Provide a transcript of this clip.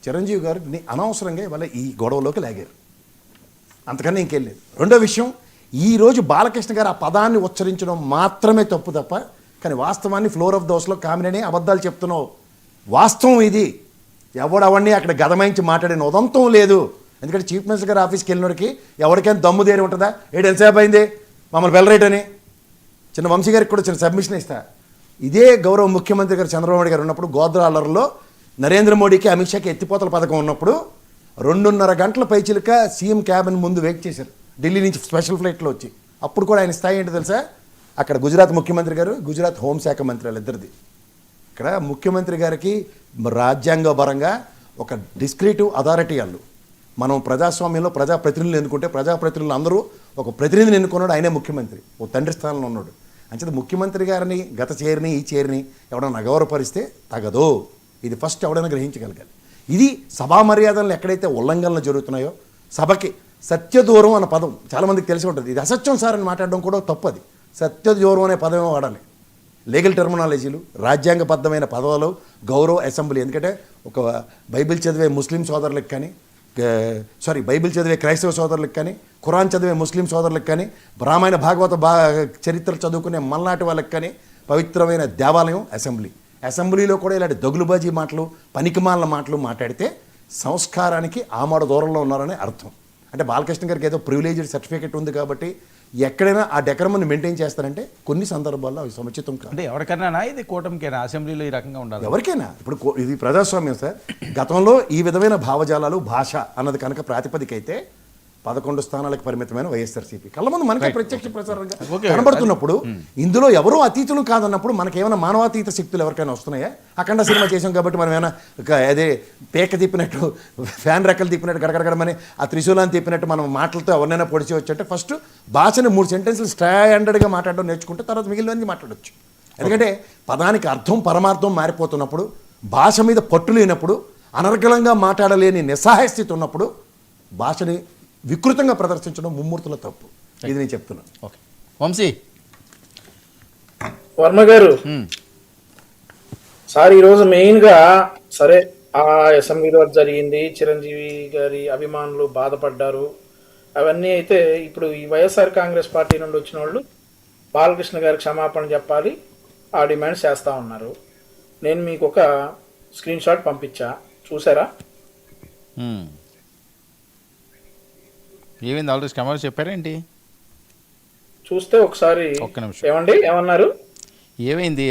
చిరంజీవి గారిని అనవసరంగా ఇవాళ ఈ గొడవలోకి లాగారు, అంతకన్నా ఇంకెళ్ళలేదు. రెండో విషయం, ఈరోజు బాలకృష్ణ గారు ఆ పదాన్ని ఉచ్చరించడం మాత్రమే తప్పు తప్ప, కానీ వాస్తవాన్ని ఫ్లోర్ ఆఫ్ దోస్లో కామినని అబద్ధాలు చెప్తున్నావు. వాస్తవం ఇది. ఎవడవన్నీ అక్కడ గదమాయించి మాట్లాడిన ఉదంతం లేదు. ఎందుకంటే చీఫ్ మినిస్టర్ గారి ఆఫీస్కి వెళ్ళినోడికి ఎవరికైనా దమ్ము దేని ఉంటుందా? ఎంతసేపు అయింది మమ్మల్ని బెల్లరేటని. చిన్న వంశీ గారికి కూడా చిన్న సబ్మిషన్ ఇస్తా. ఇదే గౌరవ ముఖ్యమంత్రి గారు చంద్రబాబు నాయుడు గారు ఉన్నప్పుడు గోద్రాలర్లో నరేంద్ర మోడీకి అమిత్ షాకి ఎత్తిపోతల పథకం ఉన్నప్పుడు 2.5 గంటల పైచిలుక సీఎం క్యాబిన్ ముందు వెయిట్ చేశారు, ఢిల్లీ నుంచి స్పెషల్ ఫ్లైట్లో వచ్చి. అప్పుడు కూడా ఆయన స్థాయి ఏంటో తెలుసా? అక్కడ గుజరాత్ ముఖ్యమంత్రి గారు, గుజరాత్ హోంశాఖ మంత్రి వాళ్ళిద్దరిది. ఇక్కడ ముఖ్యమంత్రి గారికి రాజ్యాంగపరంగా ఒక డిస్క్రిటివ్ అథారిటీ వాళ్ళు. మనం ప్రజాస్వామ్యంలో ప్రజాప్రతినిధులు ఎన్నుకుంటే ప్రజాప్రతినిధులు అందరూ ఒక ప్రతినిధిని ఎన్నుకున్నాడు, ఆయనే ముఖ్యమంత్రి, ఓ తండ్రి స్థానంలో ఉన్నాడు. అంచేత ముఖ్యమంత్రి గారిని గత చైర్ని ఈ చైర్ని ఎవడన్నా అగౌరవపరిస్తే తగదు. ఇది ఫస్ట్ ఎవడైనా గ్రహించగలగాలి. ఇది సభా మర్యాదలను ఎక్కడైతే ఉల్లంఘనలు జరుగుతున్నాయో, సభకి సత్యదూరం అన్న పదం చాలామందికి తెలిసి ఉంటుంది. ఇది అసత్యం సార్ అని మాట్లాడడం కూడా తప్పది. సత్యదూరం అనే పదమే వాడాలి. లీగల్ టెర్మినాలజీలు, రాజ్యాంగబద్ధమైన పదవులు, గౌరవ అసెంబ్లీ. ఎందుకంటే ఒక బైబిల్ చదివే ముస్లిం సోదరులకు కానీ, బైబిల్ చదివే క్రైస్తవ సోదరులకు కానీ, ఖురాన్ చదివే ముస్లిం సోదరులకు కానీ, రామాయణ భాగవత చరిత్ర చదువుకునే మల్నాటి వాళ్ళకి కానీ పవిత్రమైన దేవాలయం అసెంబ్లీ. అసెంబ్లీలో కూడా ఇలాంటి దగులుబాజీ మాటలు, పనికిమాలిన మాటలు మాట్లాడితే సంస్కారానికి ఆమడ దూరంలో ఉన్నారని అర్థం. అంటే బాలకృష్ణ గారికి ఏదో ప్రివిలేజ్డ్ సర్టిఫికేట్ ఉంది కాబట్టి ఎక్కడైనా ఆ డెకరమ్ని మెయింటైన్ చేస్తారంటే కొన్ని సందర్భాల్లో అవి సముచితం కాదు. అంటే ఎవరికైనా ఇది కూటమికైనా అసెంబ్లీలో ఈ రకంగా ఉండాలి? ఎవరికైనా. ఇప్పుడు ఇది ప్రజాస్వామ్యం సార్. గతంలో ఈ విధమైన భావజాలాలు, భాష అన్నది కనుక ప్రాతిపదిక అయితే 11 స్థానాలకు పరిమితమైన వైఎస్ఆర్సీపీ కళ్ళ ముందు మనకే ప్రత్యక్ష ప్రచారంగా కనబడుతున్నప్పుడు, ఇందులో ఎవరో అతీతులు కాదన్నప్పుడు మనకేమైనా మానవాతీత శక్తులు ఎవరికైనా వస్తున్నాయా? అఖండ సినిమా చేసాం కాబట్టి మనం ఏమైనా అదే పేక తిప్పినట్టు, ఫ్యాన్ రెక్కలు తిప్పినట్టు, గడగడగడమని ఆ త్రిశూలాన్ని తిప్పినట్టు మనం మాటలతో ఎవరినైనా పొడిచి వచ్చంటే ఫస్ట్ భాషని 3 సెంటెన్సులు స్టాండర్డ్గా మాట్లాడడం నేర్చుకుంటే తర్వాత మిగిలినవన్నీ మాట్లాడవచ్చు. ఎందుకంటే పదానికి అర్థం పరమార్థం మారిపోతున్నప్పుడు, భాష మీద పట్టు లేనప్పుడు, అనర్గళంగా మాట్లాడలేని నిస్సహాయ స్థితి ఉన్నప్పుడు భాషని వికృతంగా ప్రదర్శించడం ముమ్మూర్తుల తప్పు. ఇది నేను చెప్తున్నాను. ఓకే వంశీ. వర్మ గారు, సార్ ఈరోజు మెయిన్గా సరే ఆ అసెంబ్లీలో జరిగింది, చిరంజీవి గారి అభిమానులు బాధపడ్డారు, అవన్నీ అయితే ఇప్పుడు ఈ వైఎస్ఆర్ కాంగ్రెస్ పార్టీ నుండి వచ్చిన వాళ్ళు బాలకృష్ణ గారికి క్షమాపణ చెప్పాలి, ఆ డిమాండ్స్ చేస్తూ ఉన్నారు. నేను మీకు ఒక స్క్రీన్ షాట్ పంపించా, చూసారా? ఏమైంది? ఆల్రెడీ క్షమాపణ చెప్పారేంటి? చూస్తే ఒకసారి. ఒక్క నిమిషం. ఏమండి, ఏమన్నారు? ఏమైంది?